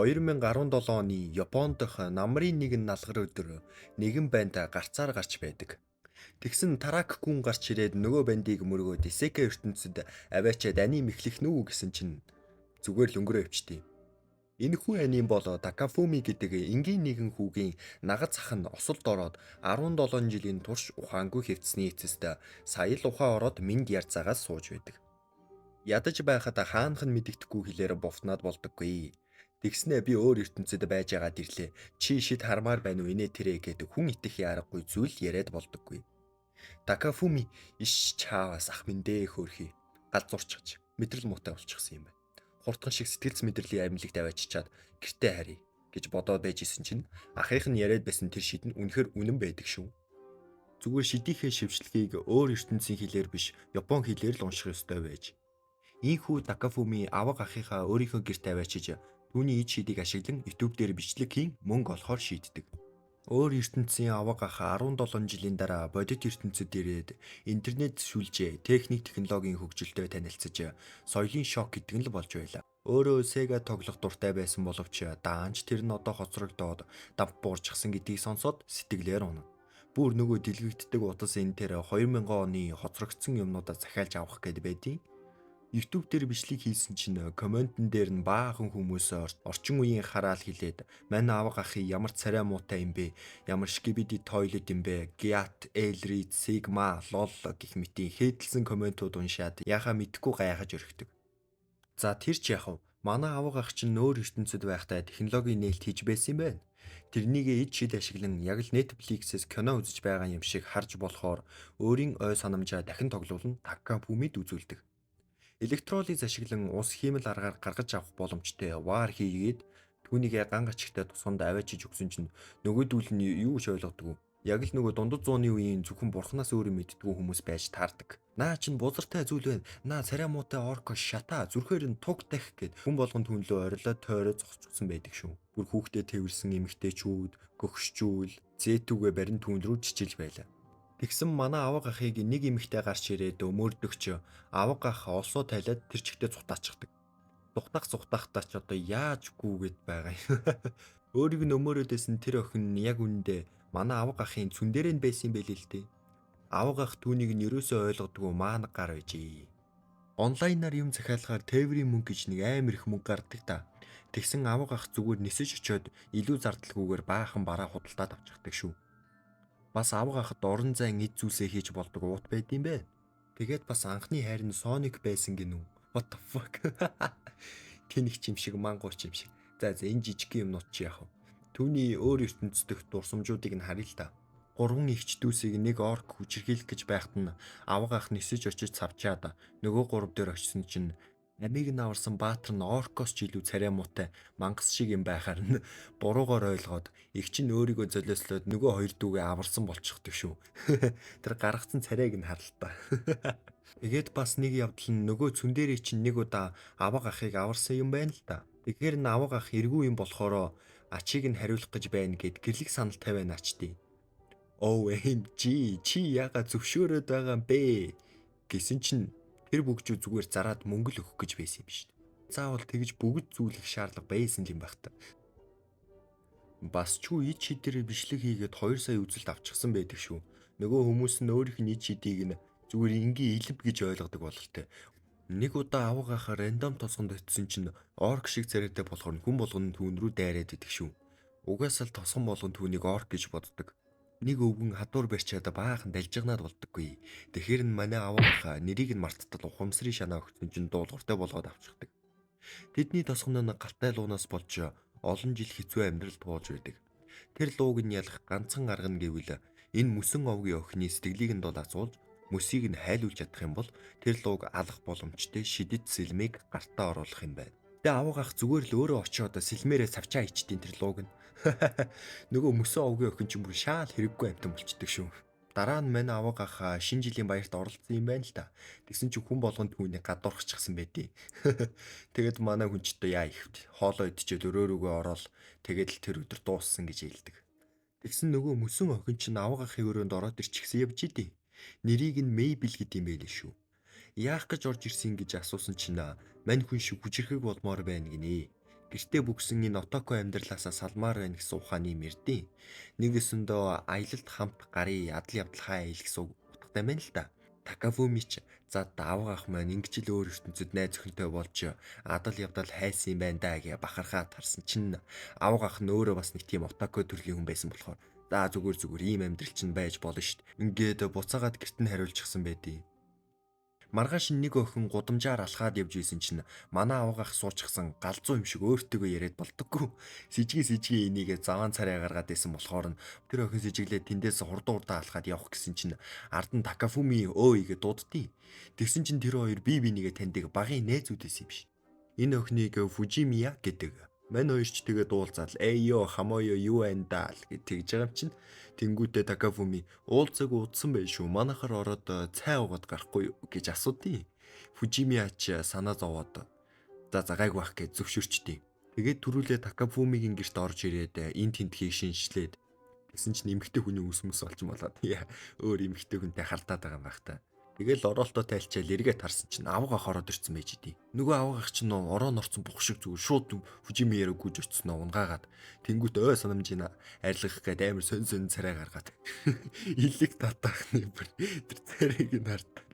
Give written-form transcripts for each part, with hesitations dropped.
2017 оны Японд дох намрын нэгэн налгар өдөр нэгэн банд гарцаар гарч байдаг. Тэгсэн Тарак гүн гарч ирээд нөгөө бандыг мөргөөд Исекэ ертөнцид аваачаад аним эхлэх нү гэсэн чинь зүгээр л өнгөрөө өвчтий. Энэ хүн аним бол Такафуми гэдэг энгийн нэгэн хүүгийн нагад зах нь осолд ороод 17 жилийн турш ухаангүй хэвтсний эцэст сая л ухаан ороод минь ярцаагаас сууж байдаг. Ядаж байхад хаанх нь мэддэхгүй хэлээр бовтнаад болдоггүй. Тэгснэ би өөр ертөнцид байж байгаад ирлээ. Чи шид хармаар байна уу инээ тэрэ гэдэг хүн итгэхийн аргагүй зүйл яриад болдоггүй. Такафуми иш чаавас ах минь дээ хөөрхий. Гал зурчгаж мэдрэл муутай болчихсон юм байна. Хурдхан шиг сэтгэлз мэдрэлийн амьлагт авааччаад гэртээ харъя гэж бодоод байжсэн чинь ахих нь яриад байсан тэр шид нь үнэхэр үнэн байдаг шүү. Зүгээр шидийнхээ шившлэгийг өөр ертөнцийн хэлээр биш Япон хэлээр л унших ёстой байж. Ийхүү Такафуми авга ахыхаа өөрийнхөө гэрт аваачиж түүний ид шидийг ашиглан YouTube дээр бичлэг хийн мөнгө олохоор шийддэг. Өөр ертөнцийн авга ах 17 жилийн дараа бодит ертөнцид ирээд интернет сүлжээ, техник технологийн хөгжилтэй танилцж соёлын шок гэдэг нь л болж байлаа. Өөрөө Sega тоглох дуртай байсан боловч даанч тэр нь одоо хоцрогдоод дамп буурчихсан гэдгийг сонсоод сэтгэлээр унав. Бүр нөгөө дэлгэгддэг утас энэ тэр 2000 оны хоцрогдсон юмнуудаа захиалж авах гээд байдیں۔ YouTube дээр бичлэг хийсэн чинь комментэн дээр нь баахан хүмүүс орчин үеийн хараал хэлээд манай авга ахи ямар царай муутай юм бэ? Ямар скибиди тойлет юм бэ? Giat, Elrit, Sigma, lol гэх мэтийн хээдэлсэн комментууд уншаад яхаа мэдхгүй гайхаж өргөдөг. За тэр ч яах вэ? Манай авга ах чинь өөр ертөнцид байхдаа технологийн нээлт хийж байсан юм байна. Тэрнийг эд шид ашиглан яг л Netflix-с кино үзэж байгаа юм шиг харж болохоор өөрийн ой санамжаа дахин тоглуулан Такафумид үзүүлдэг. Электролиз ашиглан ус хиймэл аргаар гаргаж авах боломжтой ваар хийгээд түүнийг ган ачигтай тусганд аваачиж өгсөн чинь нөгөөдүүл нь юу ч ойлгодгүй. Яг л нөгөө дундад зууны үеийн зөвхөн бурхнаас өөрөө мэддгүү хүмүүс байж таардаг. Наа чин бузартай зүйл байна. Наа царай муутай орко шата зүрхээр нь туг дах гэд хүн болгон түнлөө орилоо тойроо зогсчихсан байдаг шүү. Бүр хүүхдэд тэрсэн эмэгтэйчүүд, гөгшчүүл, зэтүүгээ барин түүн рүү чичилж байлаа. Тэгсэн манай авга ахыг нэг эмэгтэй гарч ирээд өмөрдөгч авга ах олсоо тайлаад тэр чигтээ цутаачдаг. Цухтахтаа ч одоо яаж гүүгээд байгаа юм. Өөрийг нь өмөрөөдөөс нь тэр охин нь яг үндэ манай авга ахын цүн дээр нь байсан юм байл л дээ. Авга ах түүнийг нь ерөөсөө ойлгодгүй маанаг гар байжээ. Онлайнаар юм захиалахаар тээврийн мөнгө гэж нэг амар их мөнгө гардаг та. Тэгсэн авга ах зүгээр нисэж очиод илүү зардалгүйгээр баахан бараа худалдаад авчихдаг шүү. Бас авга ахад орон зайн эд зүйлсээ хийж болдог уут байд юм бэ. Тэгээд бас анхны хайр нь Sonic байсан гинүү. What the fuck? Тэнэг чим шиг мангууч юм шиг. За энэ жижиг юмнууд чи яах вэ? Түүний өөр ертөнцийн дэх дурсамжуудыг нь харъя л та. 3 ихч дүүсийг нэг орк хүчирхийлэх гэж байхад нь авга ах нисэж очиж цавчаад нөгөө 3 дээр очисон чинь намиг нь аварсан баатар нь оркос ч илүү царай муутай мангас шиг юм байхаар нь буруугаар ойлгоод их чинь өөрийгөө золиослоод нөгөө хоёр дүүгээ аварсан болчихдог шүү. Тэр гаргацсан царайг нь харалтаа. Тэгээд бас нэг явдал нь нөгөө цүн дээрээ чинь нэг удаа авга ахыг аварсан юм байна л та. Тэгэхээр н авга ах эргүү юм болохоро ачийг нь хариулах гэж байна гэд гэрлэх санал тавиана ачдээ. OMG чи яга зөвшөөрöd байгаа юм бэ гэсэн чинь тэр бүгжүү зүгээр зараад мөнгө л өгөх гэж байсан юм шүү. Заавал тэгж бүгд зүйлэх шаардлага байсан юм байх та. Бас ч ид шидээр бичлэг хийгээд 2 сая үзэлт авчихсан байдаг шүү. Нөгөө хүмүүс нь өөрийнх нь ид шидийг нь зүгээр энгийн илб гэж ойлгодог бололтой. Нэг удаа авга ах рандом тосгонд очисон чинь орк шиг царайтай болохоор хүн болгоно түүн рүү дайраад идэг шүү. Угаасаа л тосгон болгон түүнийг орк гэж боддог. Нэг өвгөн хадуур барьчаад баахан далжигнаад болдоггүй. Тэгэхээр нь манай авга нэрийг нь марттал ухамсрын шанаа өгсөн чинь дуулууртай болгоод авчихдаг. Тэдний тосгон нь галтай луунаас болж олон жил хэцүү амьдрал туулж байдаг. Тэр лууг нь ялах ганцхан арга нь гэвэл энэ мөсөн овгийн охины сэтгэлийг нь дол асуулж мөсийг нь хайлуулж чадах юм бол тэр лууг алах боломжтой шидэт сэлмийг гартаа оруулах юм байна. Тэгээ авга ах зүгээр л өөрөө очиод сэлмээрээ савчаа ичдیں۔ Тэр лууг нь нөгөө мөсөн овгийн охин ч бүр шаал хэрэггүй амтан болчдөг шүү. Дараа нь манай авга ах шинэ жилийн баярт оролцсон юм байна л та. Тэгсэн чинь хүн болгонд түүнийг гадуурхчихсан байдیں۔ Тэгээд манай хүн ч яа ихвт хоолоо идчихэл өрөөрөөгөө ороод тэгээд л тэр өдөр дууссан гэж хэлдэг. Тэгсэн нөгөө мөсөн охин чинь авга ахын өрөөнд ороод ирчихсэн явж идیں۔ Нэрийг нь Мейбл гэдэм байлээ шүү. Яах гэж орж ирсэн гэж асуусан чинь мань хүн шиг хүчрэхэг болмоор байна гинэ. Гэртээ бүгсэн энэ Отоко амьдралаасаа салмаар байна гэсэн ухааны мэрдийн. Нэг өсөндөө аялалд хамт гарын адал явдлахаа ил гэсэн утгатай байна л да. Такафуми ч за давга ах маань ингэж л өөр ертөнцид найз өхөнтэй болж адал явдал хайсан юм байна да гэж бахархаа тарсан чинь авга ах нь өөрөө бас нэг тийм Отоко төрлийн хүн байсан болохоор за зүгээр ийм амьдрал чинь байж болно шít. Ингээд буцаагаад гэрт нь хариулчихсан байдیں۔ Маргааш нэг охин гудамжаар алхаад явж исэн чинь манай авгах суучихсан галзуу юм шиг өөртөөгөө яриад болдоггүй. Сижиг энийг заван царай гаргаад исэн болохоор нь тэр охин сижиглээ тэндээс хурдан алхаад явах гэсэн чинь ард нь Такафуми өө игээ дууддیں۔ Тэгсэн чинь тэр хоёр бие бинийгээ таньдаг багын найзуудээс юм биш. Энэ охиныг Фужимия гэдэг. Мань хоёр ч тэгээ дуулзаад "Эйё хамоё юу байна даа" гэж тэгж байгаа юм чинь тэнгуүтэ Такафуми уулзаг удсан байх шүү. Манайхаар ороод цай уугаад гарахгүй юу гэж асуудیں۔ Фужимия ч санаа зовоод за гайг бах гэж зөвшөөрчдیں۔ Тэгээд түрүүлээ Такафумигийн гэрт орж ирээд эн тентхийг шинжлээд гэсэн чинь эмэгтэй хүний үсмэс олж болоод өөр эмэгтэй хүнтэй халтаад байгаа юм байх та. Тэгэл ороолтоо тайлчаал эргээ тарсан чинь авга хороод ирсэн байж идэв. Нөгөө авгах чинь ороо норцсон бүх шиг зүгээр шууд Фужимияраа гүйж очсноо унгаагаад тэнгуут ой санамжина арилгах гээд амар сон царай гаргаад илэг татаахны бүр тэр царайг нь хартаад.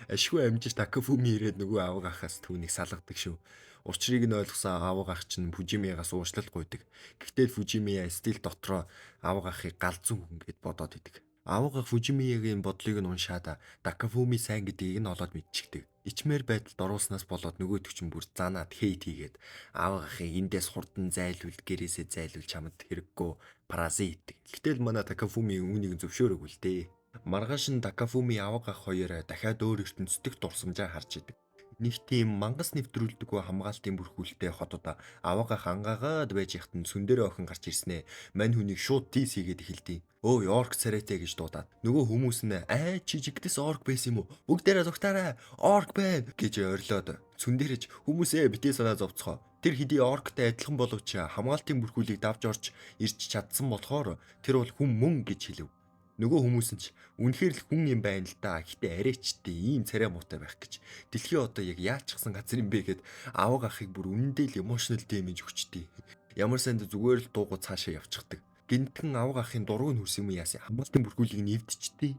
Ашгүй амжиж Такафуми ирээд нөгөө авгахаас түүнийг салгадаг шүү. Учрыг нь ойлгосон авгах чинь Фужимиягаас уучлалт гуйдаг. Гэхдээ Фужимия стил дотроо авгахыг галзуу хүн гэд бодоод идэг. Авгах Фужимиягийн бодлыг нь уншаад Такафуми сайн гэдгийг нь олоод мэдчихдэг. Ичмээр байдалд оруулснаас болоод нөгөөдөг чинь бүр занаад хейт хийгээд авгахыг эндээс хурдан зайлуул гэрээсээ зайлуул чамд хэрэггүй паразит. Гэтэл манай Такафуми үүнийг зөвшөөрөөгүй л дээ. Маргааш нь Такафуми авгах хоёр дахиад өөр ертөнцийн дурсамжаа харж идэг. Нэг тийм мангас нэвтрүүлдэггүй хамгаалтын бүрхүүлтэй хотод авгах ангаагаад байж яхад нь сүндэрээ охин гарч ирснэ. Мань хүнийг шууд тийс хийгээд эхэлдэг. Өө орк царайтай гэж дуудаад. Нөгөө хүмүүс нь чи жигдэс орк байсан юм уу? Бүгдээрээ зугтаарай. Орк байна гэж орилоод. Сүндэрэж хүмүүсээ битээ санаа зовцгоо. Тэр хэдий орктай адилхан боловч хамгаалтын бүрхүүлийг давж орж ирж чадсан болохоор тэр бол хүн мөн гэж хэлв. Нөгөө хүмүүс нь ч үнэхээр л хүн юм байна л да. Гэтэ арайчтэй ийм царай муутай байх гэж. Дэлхий одоо яг яачихсан газар юм бэ гэд авга ахыг бүр үнэндээ л emotional damage өгчдээ. Ямар санд зүгээр л дуугу цаашаа явчихдаг. Гинтхэн авга ахын дургуй нь хүрсэн юм яасан хамгаалтын бүрхүүлийг нэвдчихдээ.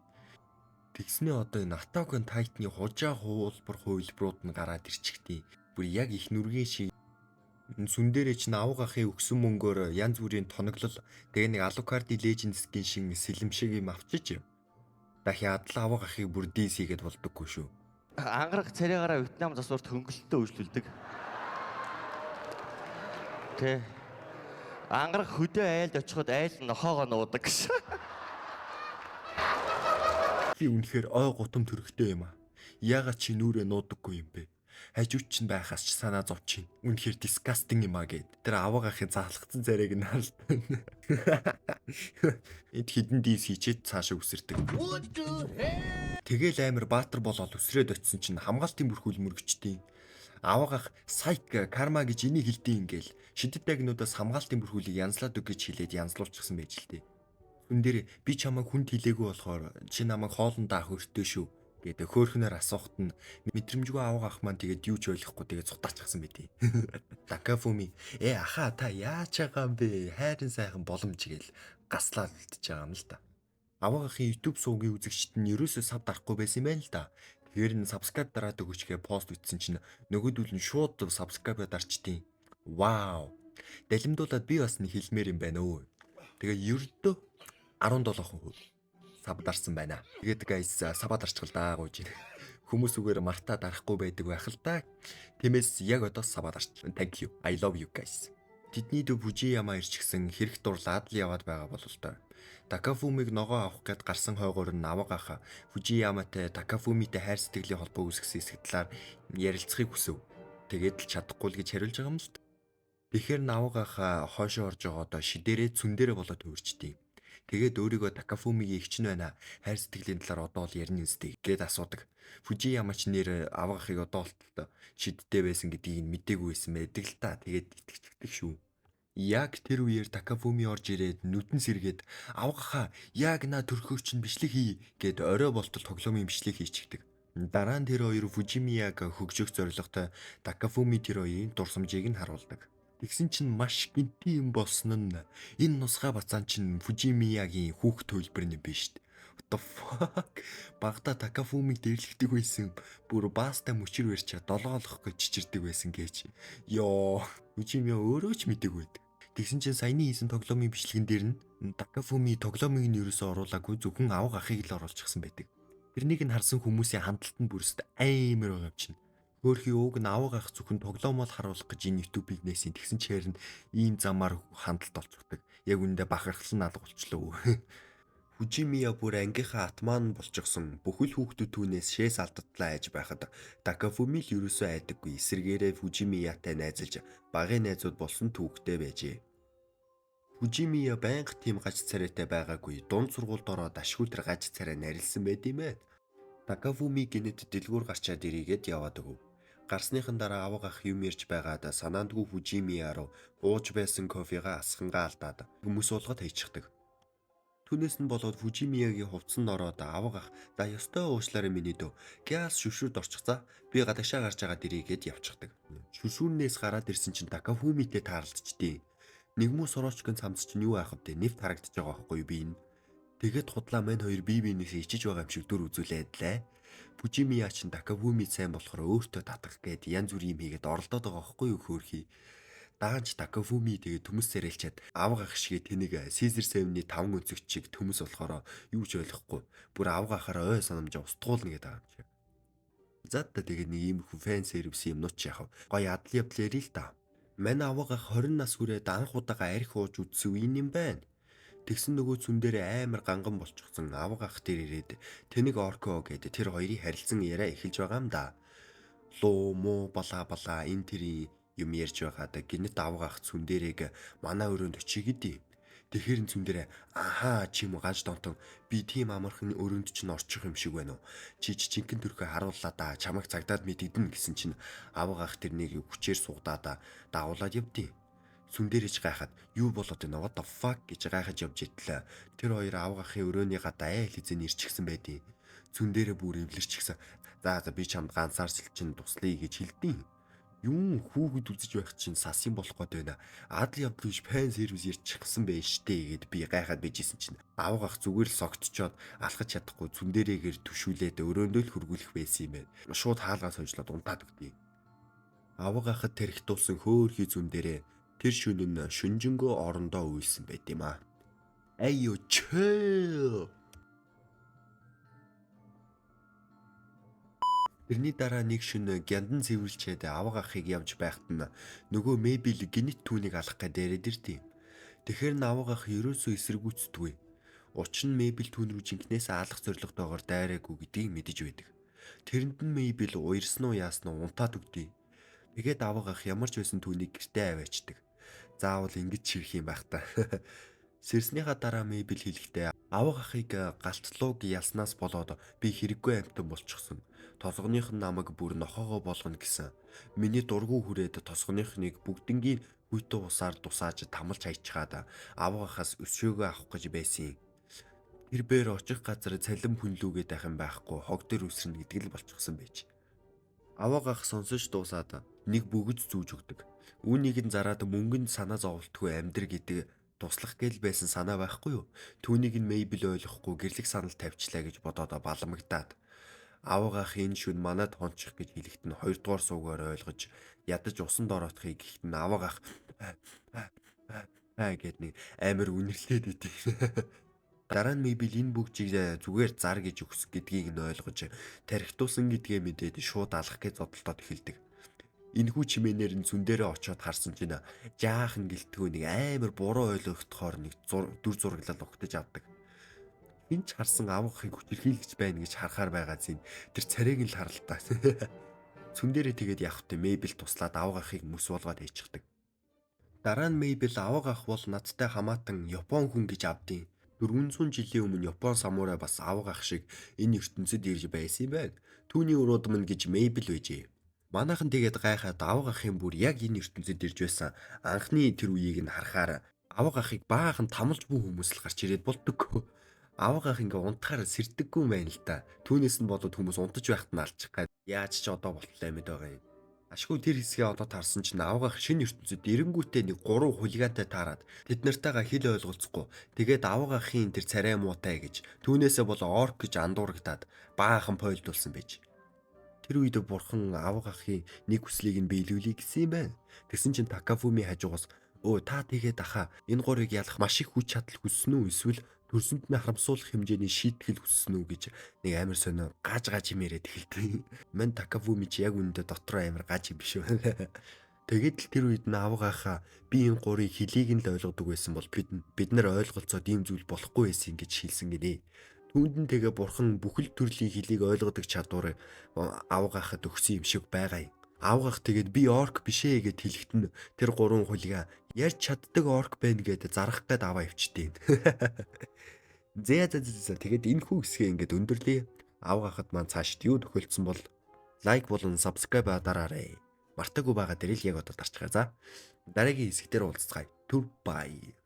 Тэгснээ одоо энэ Attack on Titan-ы хужаа хуулбар хувилбарууд нь гараад ирчихдээ. Бүр яг их нүргэн шиг сүндэрээ ч авга ахын өгсөн мөнгөөр янз бүрийн тоноглол тэгээ нэг Alucard Legends-ийн шиг сэлэм шиг юм авчиж дахиад л авга ахыг бүр DC гээд болдоггүй шүү. Ангарах царайгаараа Вьетнам засварт хөнгөлөлтөө үйлчлүүлдэг. Тэ. Ангарах хөдөө айлд очиход айл нохоогоо нуудаг гэсэн. Би үнэхээр ой гутам төрхтэй юм аа. Яагаад чи нүрээ нуудаггүй юм бэ? Хажууд чинь байхаас ч санаа зовчих. Үнэхээр disgusting юм аа гэд. Тэр авга ахын заалгацсан царайг нь халтна. Энд хідэн дис хийчээд цаашаа үсэрдэг. Тэгэл амар баатар болоод үсрээд очисон чинь хамгаалтын бүрхүүл мөргөчдیں۔ Авгах сайк карма гэж энийг хэлдэг ингээл шидэт дагнуудаас хамгаалтын бүрхүүлийг янзлаад өг гэж хэлээд янзлуулчихсан байж л дээ. Хүн дээр би чамайг хүнд хилээгүй болохоор чи намайг хоолндоо авах өртөө шүү гэдэг хөөхнөр асуухт нь мэдрэмжгүй авгах маань тэгээд юу ч ойлгохгүй тэгээд цутаачихсан байдیں۔ Такафуми аха та яаж байгаа юм бэ? Хайрын сайхан боломж гээл гаслаад үлдчихэж байгаа юм л да. Авгахын YouTube суугийн үзэгчд нь ерөөсөө сав дарахгүй байсан юм байна л да. Тэгэхээр нь subscribe дараад өгөөч гэж пост ütсэн чинь нөгөөдөл нь шууд subscribe дарчдیں۔ Вау. Далимдуулаад би бас нэг хэлмээр юм байна өө. Тэгээ ердөө 17% сав дарсан байна. Тэгээд guys сава дарчгал даа гооч. Хүмүүс үгээр мартаа дарахгүй байдаг байх л да. Тиймээс яг одоо сава дарч. Thank you. I love you guys. Тэдний дүү Фужияма ирчихсэн хэрэг дурлаад л яваад байгаа бол л доо. Такафумиг ногоо авах гээд гарсан хойгоор нь авгаахаа Фужияматай Такафумитэй хайр сэтгэлийн холбоо үүсгэсэн хэсэг талаар ярилцахыг хүсв. Тэгээд л чадахгүй л гэж хариулж байгаа юм л. Тэгэхээр навгаахаа хоошоо орж байгаа одоо шидэрээ цүндэрээ болоод өөрчдیں۔ Тэгээд өөрийгөө Такафумигийн эгч нь байна. Хайр сэтгэлийн талаар одоо л ярина үстэй гэд асуудаг. Фужияма ч нэр авгаахыг одоо л шидтэй байсан гэдгийг мдээгүй байсан байдаг л та. Тэгээд итгэдэг шүү. Яг тэр үеэр Такафуми орж ирээд нүдэн сэргээд авгаахаа яг наа төрхөөч нь бичлэг хий гэд орой болтол тоглоомын бичлэг хийчихдэг. Дараа нь тэр хоёр Фужимияг хөгжих зорилготой Такафуми тэр хоёрын дурсамжийг нь харуулдаг. Тэгсэн чинь маш гинти юм болсон нь энэ нусгай бацаан чинь Фужимиягийн хүүхд төлбөр нь биш. What the fuck? Багада Такафумиг дэрлэгдэг байсан. Бүр баастай мөчөр барьчаа долоолох гэж чичирдэг байсан гэж. Йоо, Фужимия өөрөө ч мэдэг байд. Тэгсэн чинь саяны хийсэн тоглоомын бичлэгэн дээр нь Такафуми тоглоомыг нь ерөөсөө оруулаагүй зөвхөн авга ахыг л оруулчихсан байдаг. Тэрнийг нь харсан хүмүүсийн хандлт нь бүрст амар байгаа юм чинь. Хөөхий ууг нь авга ах зөвхөн тоглоомол харуулах гэж энэ YouTube-ийг нээсэн. Тэгсэн чигээр нь ийм замаар хандлт олцдог. Яг үүндээ бахархсан алга болчлоо. Фужимия бүр ангийнхаа атман болчихсон. Бүхэл хүүхдүүд түүнээс шээс алдтлаа айж байхад Такафуми л ерөөсөө айдаггүй. Эсэргээрээ Фужимиятай найзалж багын найзууд болсон түүхтэй байжээ. Фужимия байнга тийм гаж царайтай байгаагүй. Дунд сургуульд ороод ашгүйдэр гаж царай нарилсан байд юм байна. Такафуми гинэд дэлгүүр гарчаад ирээгээд яваад өгөв. Гарсныхан дараа авга ах юм ярьж байгаад санаандгүй Фужимия руу ууж байсан кофега асхангаа алдаад хүмүүс уулгад хайчихдаг. Түүнээс нь болоод Фужимиягийн хувцсан ороод авга ах за ёстой уучлаарай миний дөө. Гяс шүшүүд орчихзаа. Би гадагшаа гарч агаад ирээгээд явчихдаг. Шүшүүнээс гараад ирсэн чинь Такафумитэй таарлцчихдээ. Нэгмүү сороочкын цамц чинь юу аах вэ? Нэвт харагдаж байгаа байхгүй би энэ. Тэгэд худлаа мань хоёр бие биенээсээ ичиж байгаа юм шиг дүр үзүүлээд лээ. Фужимия чинь Такафуми сайн болохоор өөртөө татах гээд янз бүр юм хийгээд оролдоод байгаа байхгүй юу хөөхий. Даанч Такафуми тэгээд төмөс сэрэлчээд авга ах шиг тэнийг Caesar 7-ний 5 өнцөгч шиг төмөс болохоор юу ч ойлгохгүй. Бүр авга ахаараа ой санамжаа устгуулна гэдэг юм чи. За тэгээд нэг ийм фэн сервис юмнууд ч яхав. Гоё адл явдлаарий л та. Мань авга ах 20 нас хүрээд анх удаага арх ууж үдсэн үе юм байна. Тэгсэн нөгөө цүн дээр амар ганган болчихсон авга ах тэр ирээд тэнийг орко гэдэг тэр хоёрыг харилцан яриа эхэлж байгаа юм да. Луу муу бала энэ тэрийн юм ярьж байгаад гинэт авга ах цүн дээрээ манай өрөөнд очие гэдэг. Тэгэхэр цүн дээрээ ахаа чи юм гаж донтон би тийм амархан өрөөнд чинь орчих юм шиг байна уу? Чи жинхэнэ төрхөө харууллаа да чамайг цагдаад мэдэгдэн гэсэн чинь авга ах тэрнийг хүчээр сугадаа дагуулад явдیں۔ Сүн дээрэж гайхаад юу болоод байна what the fuck гэж гайхаж явж итлээ. Тэр хоёр авга ахын өрөөний гадаа айл хизэн ирчихсэн байдیں۔ Сүн дээрээ бүр эвлэрчихсэн. За би чамд ганцаар сэлчин туслая гэж хэлдэв. Юу хүүхэд үзэж байх чинь сас юм болох гээд байна. Адл явдал биш фэн сервис ярьчихсан байж штэ гэд би гайхаад байжсэн чинь авга ах зүгээр л согтчоод алхаж чадахгүй зүн дээрээгээр төшүүлээд өрөөндөө л хөргүүлэх байсан юм байна. Шууд хаалгаа сойжлоод унтаад өгдөө. Авга ахад тэрхтүүлсэн хөөхий зүн дээрээ тэр шөнө нь шүнжэнгөө орондоо үйлсэн байт юм аа. Айё чөө. Тэрний дараа нэг шөнө гяндан цэвэрлчээд авга ахыг явж байхад нь нөгөө Мэйбл гинэт түүнийг алах гээд яриад ирдээ. Тэгэхэр нь авга ах ерөөсөө эсэргүүцдэггүй. Учир нь Мэйбл түүн рүү жинкнээс алах зорилготойгоор дайраагүй гэдгийг мэдэж байдаг. Тэрэнд нь Мэйбл уярсан уу яасан уу унтаад өгдөө. Тэгээд авга ах ямар ч байсан түүнийг гэртээ аваачдаг. Заавал ингэж ширх юм байх та. Сэрснийхаа дараа Мэйбл хэлэхдээ авга ахыг галтлууг ялснаас болоод би хэрэггүй амтан болчихсон. Толгоных нь намайг бүр нохоогоо болгоно гэсэн. Миний дургу хүрээд тосгоныхныг бүгднгийн хүйтэн усаар тусааж тамалж хайчгаад авга ахаас өсөөгөө авах гэж байсан. Тэр бээр очих газар цалин хүнлүүгээд байх юм байхгүй хог төр үсрэн гэдэг л болчихсон байж. Авга ах сонсож дуусаад нэг бөгөж зүүж өгдөг. Үүнийг нь зараад мөнгөнд санаа зовлтгүй амьдр гэдэг туслах гээл байсан санаа байхгүй юу? Түүнийг нь Мэйбл ойлгохгүй гэрлэх санал тавьчлаа гэж бодоод баламгадаад авга ах энэ шүн манад хончих гэж хэлэхэд нь 2 дугаар суугаар ойлгож ядаж усанд ороотхыг гэхэд нь авга ах гэд нэг амар үнэрлээд идэв. Дараа нь Мэйбл энэ бүгжийг зүгээр зар гэж өгс гэдгийг нь ойлгож тархитуулсан гэдгээ мэдээд шууд алах гэж зодтолдоод эхэлдэг. Энэхүү чимээнээр нь зүн дээрээ очиод харсан чинь жаахан гэлтгөө нэг амар буруу ойлгогдохоор нэг дүр зураглал угтаж авдаг. Энд харсан авга ахыг хүчирхийлж байна гэж харахаар байгаа зин тэр царайг нь л харалтаа. Цүн дээрээ тэгээд явах тэ Мэйбл туслаад авга ахыг мөс болгоод хийчихдэг. Дараа нь Мэйбл авга ах бол надтай хамаатан Япон хүн гэж авдیں۔ 400 жилийн өмнө Япон самурай бас авга ах шиг энэ ертөнцид ирж байсан юм байна. Түүний урууд мань гэж Мэйбл байжээ. Манайхан тэгээд гайхаад авга ахын бүр яг энэ ертөнцид ирж байсан анхны тэр үеийг нь харахаар авга ахыг баахан тамалж буй хүмүүс л гарч ирээд болдог. Авгаах ингээ унтахаар сэрдэггүй юм байна л да. Түүнээс нь болоод хүмүүс унтаж байхад нь алчих гээд яаж ч одоо болтлоо юмд байгаа юм. Ашгүй тэр хэсгээ одоо таарсан чинь авгаах шинэ ертөнцид эренгүүтээ нэг 3 хулигантай таарад тэд нартайгаа хил ойлголцохгүй. Тэгээд авгаахын тэр царай муутай гэж түүнээсээ болоо орк гэж андуурагдаад баахан пойлдулсан байж. Тэр үед бурхан авгаахын нэг хүслийг нь биелүүлэе гэсэн юм байна. Тэгсэн чинь Такафуми хажуугаас өө та тэгээд аха энэ гурыг ялах маш их хүч чадал хүссэн үү эсвэл төрсөнд нь харамсуулах хэмжээний шийтгэл хүссэн үү гэж нэг амар сонио гаж юм яриад эхэлдэг. Мэн Такафуми чи яг үүндээ дотроо амар гаж юм биш үү? Тэгээд л тэр үед нь авгаахаа би энэ гурыг хөлийг нь л ойлгодог байсан бол бид нар ойлголцоод ийм зүйл болохгүй байсан гэж хэлсэн гинэ. Түүнд нь тэгээ бурхан бүхэл төрлийн хөлийг ойлгодог чадварыг авгаахад өгсөн юм шиг байгаа юм. Авгаах тэгээд би орк биш ээ гэд хэлэхэд нь тэр гурван хулига ярьж чаддаг орк байна гэдээ зарах гээд аваа өвчтэй. Зэ тэгээд энэ хүү хэсгээ ингээд өндөрлөе. Авгаахад маань цаашд юу тохиолдсон бол лайк болон subscribe дараарай. Мартаагүй байгаа дэрэл яг одоо дарчгаа. За дараагийн хэсгээр уулзцгаая. Түр бай.